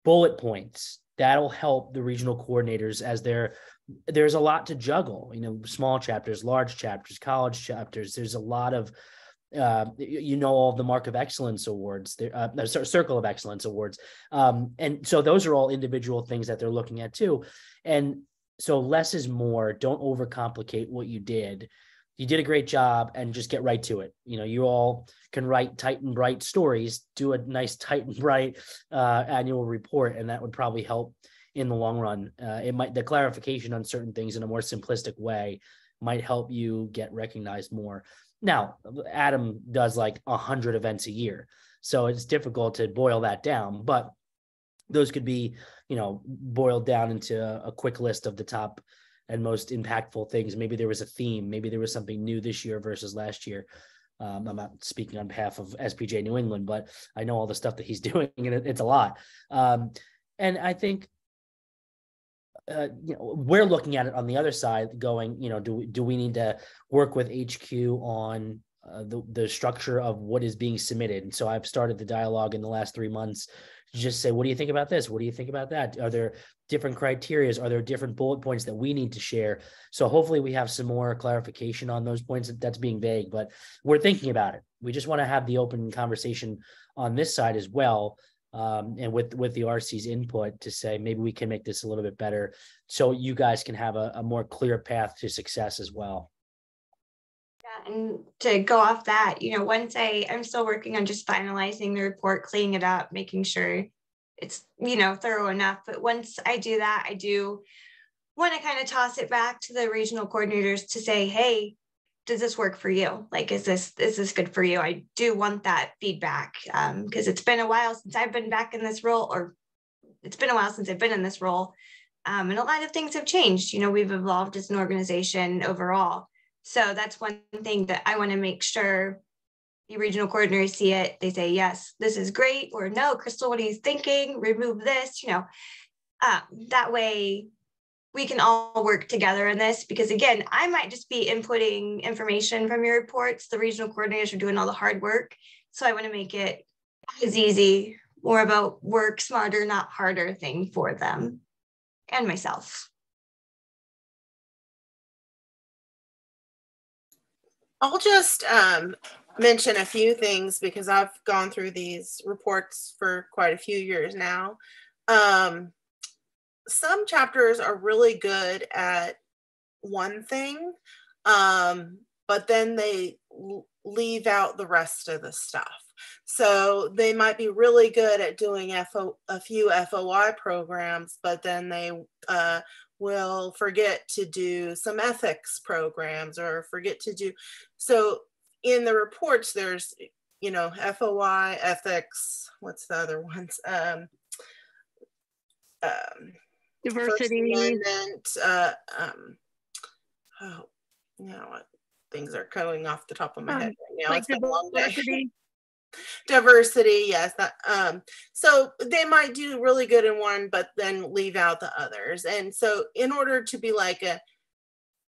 bullet points, that'll help the regional coordinators as there's a lot to juggle, small chapters, large chapters, college chapters. There's a lot of, all of the Mark of Excellence awards, Circle of Excellence awards. And so those are all individual things that they're looking at too. And so less is more. Don't overcomplicate what you did. You did a great job and just get right to it. You all can write tight and bright stories, do a nice tight and bright annual report, and that would probably help in the long run. The clarification on certain things in a more simplistic way might help you get recognized more. Now, Adam does like 100 events a year, so it's difficult to boil that down, but those could be, boiled down into a quick list of the top and most impactful things. Maybe there was a theme. Maybe there was something new this year versus last year. I'm not speaking on behalf of SPJ New England, but I know all the stuff that he's doing, and it's a lot. And I think, we're looking at it on the other side going, do we need to work with HQ on the structure of what is being submitted? And so I've started the dialogue in the last 3 months to just say, what do you think about this? What do you think about that? Are there different criterias? Are there different bullet points that we need to share? So hopefully we have some more clarification on those points. That's being vague, but we're thinking about it. We just want to have the open conversation on this side as well. And with the RC's input to say, maybe we can make this a little bit better so you guys can have a more clear path to success as well. Yeah, and to go off that, once I'm still working on just finalizing the report, cleaning it up, making sure it's, thorough enough. But once I do that, I do want to kind of toss it back to the regional coordinators to say, hey, does this work for you? Like, is this good for you? I do want that feedback, because it's been a while since I've been back in this role, or it's been a while since I've been in this role. And a lot of things have changed. We've evolved as an organization overall. So that's one thing that I want to make sure the regional coordinators see it. They say, yes, this is great, or no, Crystal, what are you thinking? Remove this, that way we can all work together in this, because again, I might just be inputting information from your reports. The regional coordinators are doing all the hard work. So I want to make it as easy, more about work smarter, not harder thing for them and myself. I'll just mention a few things because I've gone through these reports for quite a few years now. Some chapters are really good at one thing, but then they leave out the rest of the stuff. So they might be really good at doing a few FOI programs, but then they will forget to do some ethics programs or forget to do. So in the reports, there's, you know, FOI, ethics, what's the other ones? Diversity. Oh, you know what? Things are coming off the top of my head right now. Like it's been a long day. diversity. Diversity, yes. So they might do really good in one, but then leave out the others. And so in order to be like a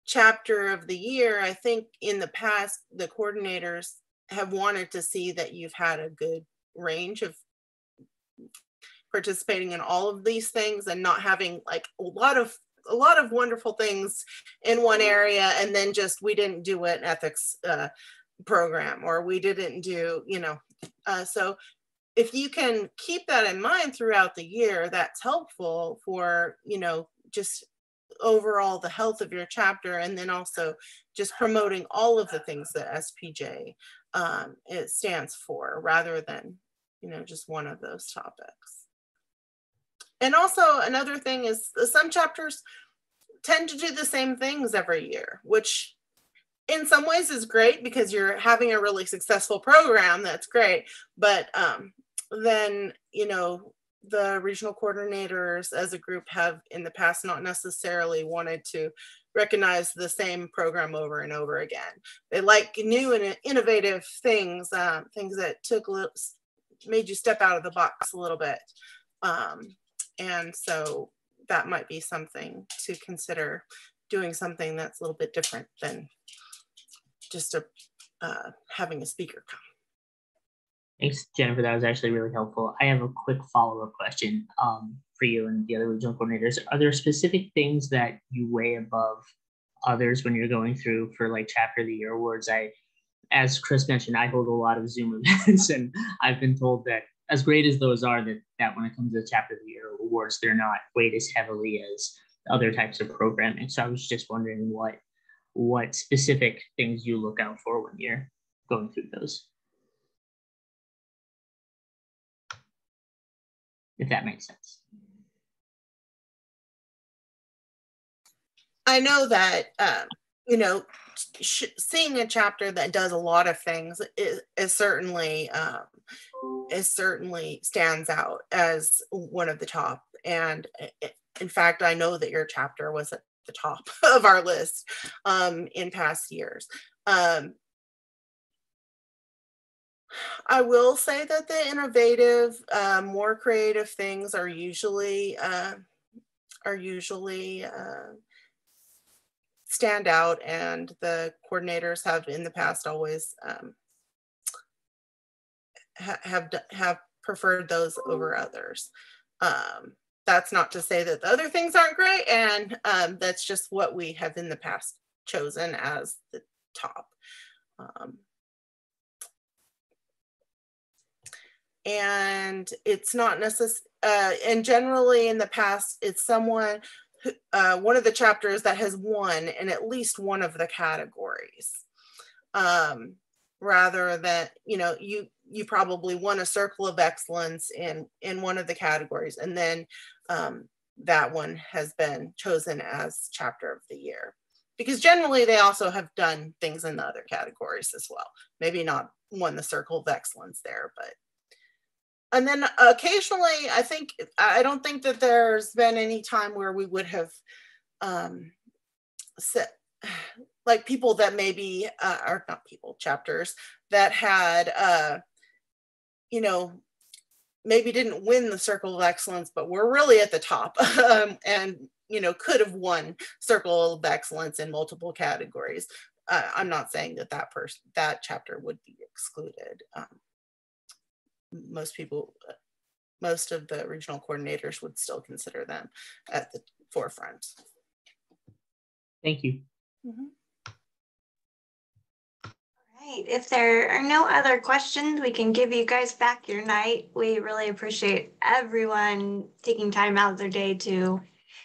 chapter of the year, I think in the past, the coordinators have wanted to see that you've had a good range of participating in all of these things and not having like a lot of wonderful things in one area and then just we didn't do an ethics program or we didn't do, you know, so if you can keep that in mind throughout the year, that's helpful for, you know, just overall the health of your chapter, and then also just promoting all of the things that SPJ it stands for rather than, you know, just one of those topics. And also another thing is some chapters tend to do the same things every year, which in some ways is great because you're having a really successful program. That's great. But then, you know, the regional coordinators as a group have in the past not necessarily wanted to recognize the same program over and over again. They like new and innovative things, things that made you step out of the box a little bit. And so that might be something to consider, doing something that's a little bit different than just having a speaker come. Thanks, Jennifer. That was actually really helpful. I have a quick follow-up question for you and the other regional coordinators. Are there specific things that you weigh above others when you're going through for like Chapter of the Year awards? As Chris mentioned, I hold a lot of Zoom events, and I've been told that as great as those are, that when it comes to the Chapter of the Year awards, they're not weighed as heavily as other types of programming. So I was just wondering what specific things you look out for when you're going through those, if that makes sense. I know that, you know, seeing a chapter that does a lot of things is certainly stands out as one of the top. And in fact, I know that your chapter was at the top of our list in past years. I will say that the innovative, more creative things are usually stand out, and the coordinators have in the past always have preferred those over others. That's not to say that the other things aren't great, and that's just what we have in the past chosen as the top. And it's not necessary, and generally in the past, it's someone who, one of the chapters that has won in at least one of the categories, rather than, you know, you probably won a Circle of Excellence in one of the categories, and then that one has been chosen as Chapter of the Year, because generally they also have done things in the other categories as well. Maybe not won the Circle of Excellence there, but. And then occasionally, I don't think that there's been any time where we would have set, like people that maybe, or not people, chapters that had, you know, maybe didn't win the Circle of Excellence, but we're really at the top. And you know, could have won Circle of Excellence in multiple categories. I'm not saying that that chapter would be excluded. Most of the regional coordinators would still consider them at the forefront. Thank you. Mm-hmm. Right. If there are no other questions, we can give you guys back your night. We really appreciate everyone taking time out of their day to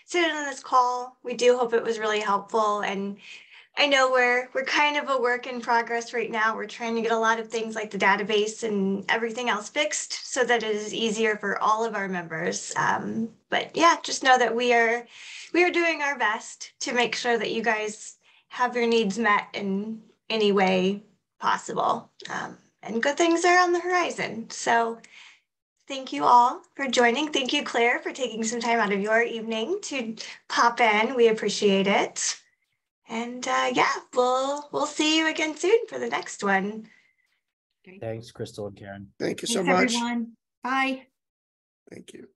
sit in on this call. We do hope it was really helpful. And I know we're kind of a work in progress right now. We're trying to get a lot of things like the database and everything else fixed so that it is easier for all of our members. But yeah, just know that we are doing our best to make sure that you guys have your needs met in any way possible. And good things are on the horizon. So thank you all for joining. Thank you, Claire, for taking some time out of your evening to pop in. We appreciate it. And yeah, we'll see you again soon for the next one. Thanks, Crystal and Karen. Thank you so Thanks, much. everyone. Bye. Thank you.